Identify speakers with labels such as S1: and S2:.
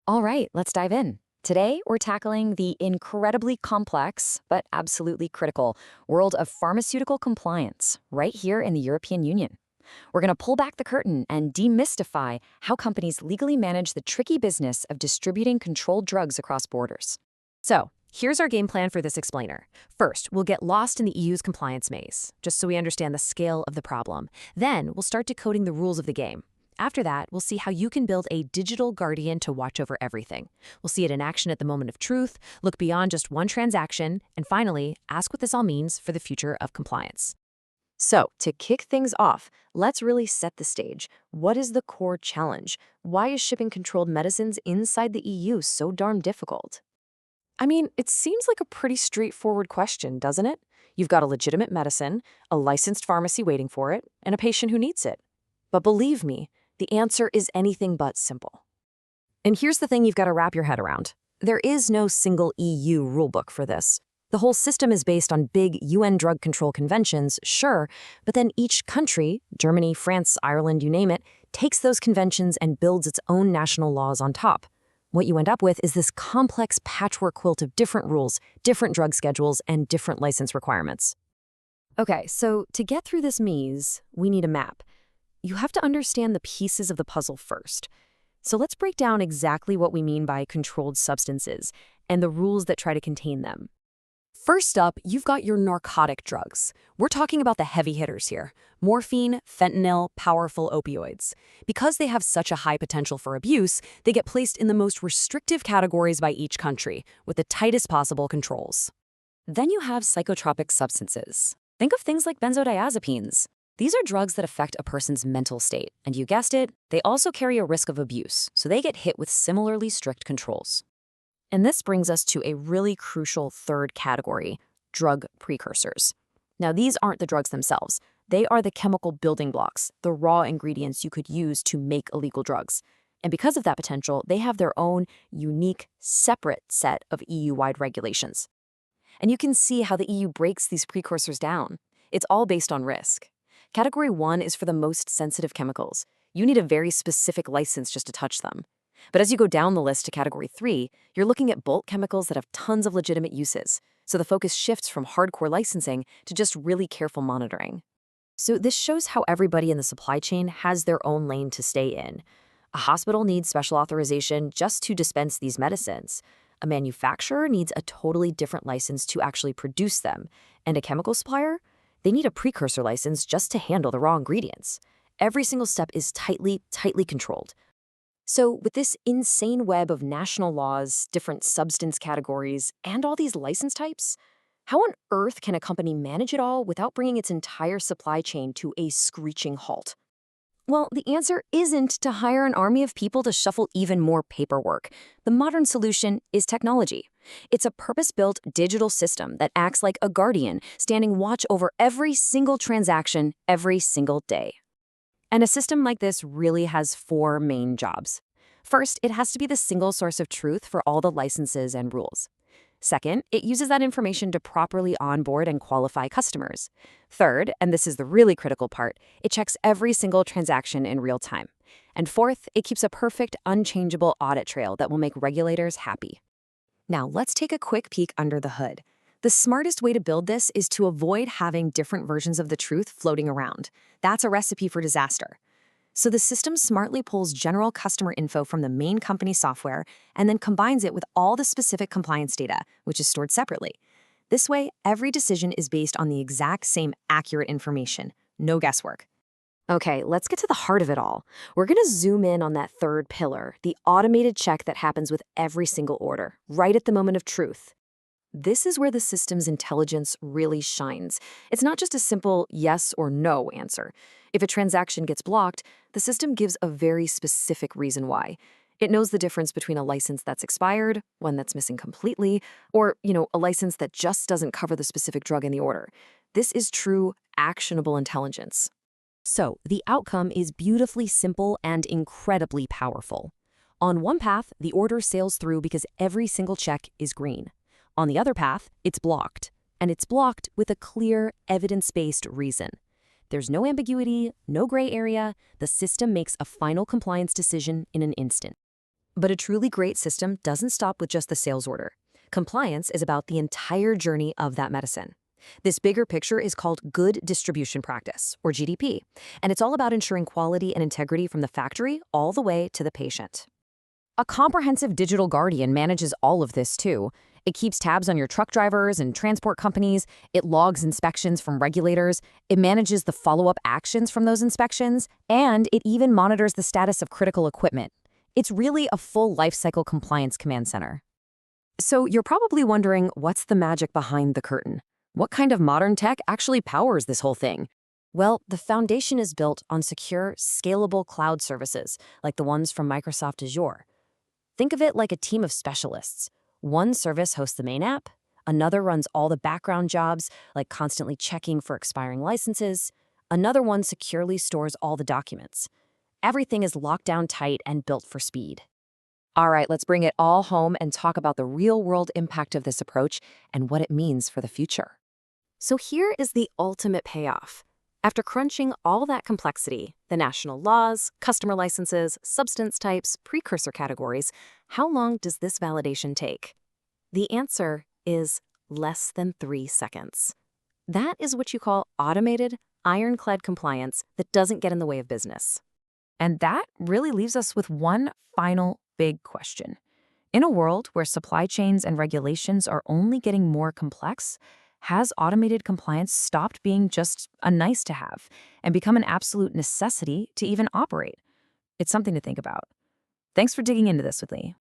S1: All right, let's dive in. Today, we're tackling the incredibly complex, but absolutely critical world of pharmaceutical compliance right here in the European Union. We're going to pull back the curtain and demystify how companies legally manage the tricky business of distributing controlled drugs across borders.
S2: So, here's our game plan for this explainer. First, we'll get lost in the EU's compliance maze, just so we understand the scale of the problem. Then, we'll start decoding the rules of the game. After that, we'll see how you can build a digital guardian to watch over everything. We'll see it in action at the moment of truth, look beyond just one transaction, and finally, ask what this all means for the future of compliance.
S1: So, to kick things off, let's really set the stage. What is the core challenge? Why is shipping controlled medicines inside the EU so darn difficult?
S2: I mean, it seems like a pretty straightforward question, doesn't it? You've got a legitimate medicine, a licensed pharmacy waiting for it, and a patient who needs it. But believe me, the answer is anything but simple. And here's the thing you've got to wrap your head around. There is no single EU rulebook for this. The whole system is based on big UN drug control conventions, sure, but then each country, Germany, France, Ireland, you name it, takes those conventions and builds its own national laws on top. What you end up with is this complex patchwork quilt of different rules, different drug schedules, and different license requirements. Okay, so to get through this maze, we need a map. You have to understand the pieces of the puzzle first. So let's break down exactly what we mean by controlled substances and the rules that try to contain them. First up, you've got your narcotic drugs. We're talking about the heavy hitters here. Morphine, fentanyl, powerful opioids. Because they have such a high potential for abuse, they get placed in the most restrictive categories by each country, with the tightest possible controls.
S1: Then you have psychotropic substances. Think of things like benzodiazepines. These are drugs that affect a person's mental state, and you guessed it, they also carry a risk of abuse, so they get hit with similarly strict controls. And this brings us to a really crucial third category, drug precursors. Now, these aren't the drugs themselves. They are the chemical building blocks, the raw ingredients you could use to make illegal drugs. And because of that potential, they have their own unique, separate set of EU-wide regulations. And you can see how the EU breaks these precursors down. It's all based on risk. Category 1 is for the most sensitive chemicals. You need a very specific license just to touch them. But as you go down the list to Category 3, you're looking at bulk chemicals that have tons of legitimate uses. So the focus shifts from hardcore licensing to just really careful monitoring. So this shows how everybody in the supply chain has their own lane to stay in. A hospital needs special authorization just to dispense these medicines. A manufacturer needs a totally different license to actually produce them. And a chemical supplier? They need a precursor license just to handle the raw ingredients. Every single step is tightly controlled. So with this insane web of national laws, different substance categories, and all these license types, how on earth can a company manage it all without bringing its entire supply chain to a screeching halt? Well, the answer isn't to hire an army of people to shuffle even more paperwork. The modern solution is technology. It's a purpose-built digital system that acts like a guardian, standing watch over every single transaction every single day. And a system like this really has 4 main jobs. First, it has to be the single source of truth for all the licenses and rules. Second, it uses that information to properly onboard and qualify customers. Third, and this is the really critical part, it checks every single transaction in real time. And fourth, it keeps a perfect, unchangeable audit trail that will make regulators happy. Now, let's take a quick peek under the hood. The smartest way to build this is to avoid having different versions of the truth floating around. That's a recipe for disaster. So the system smartly pulls general customer info from the main company software and then combines it with all the specific compliance data, which is stored separately. This way, every decision is based on the exact same accurate information. No guesswork. Okay, let's get to the heart of it all. We're going to zoom in on that third pillar, the automated check that happens with every single order, right at the moment of truth. This is where the system's intelligence really shines. It's not just a simple yes or no answer. If a transaction gets blocked, the system gives a very specific reason why. It knows the difference between a license that's expired, one that's missing completely, or, a license that just doesn't cover the specific drug in the order. This is true, actionable intelligence. So, the outcome is beautifully simple and incredibly powerful. On one path, the order sails through because every single check is green. On the other path, it's blocked. And it's blocked with a clear, evidence-based reason. There's no ambiguity, no gray area. The system makes a final compliance decision in an instant. But a truly great system doesn't stop with just the sales order. Compliance is about the entire journey of that medicine. This bigger picture is called Good Distribution Practice, or GDP, and it's all about ensuring quality and integrity from the factory all the way to the patient. A comprehensive digital guardian manages all of this too. It keeps tabs on your truck drivers and transport companies, it logs inspections from regulators, it manages the follow-up actions from those inspections, and it even monitors the status of critical equipment. It's really a full lifecycle compliance command center. So you're probably wondering, what's the magic behind the curtain? What kind of modern tech actually powers this whole thing? Well, the foundation is built on secure, scalable cloud services, like the ones from Microsoft Azure. Think of it like a team of specialists. One service hosts the main app, another runs all the background jobs, like constantly checking for expiring licenses, another one securely stores all the documents. Everything is locked down tight and built for speed. All right, let's bring it all home and talk about the real-world impact of this approach and what it means for the future. So here is the ultimate payoff. After crunching all that complexity, the national laws, customer licenses, substance types, precursor categories, how long does this validation take? The answer is less than 3 seconds. That is what you call automated, ironclad compliance that doesn't get in the way of business. And that really leaves us with one final big question. In a world where supply chains and regulations are only getting more complex, has automated compliance stopped being just a nice to have and become an absolute necessity to even operate? It's something to think about. Thanks for digging into this with me.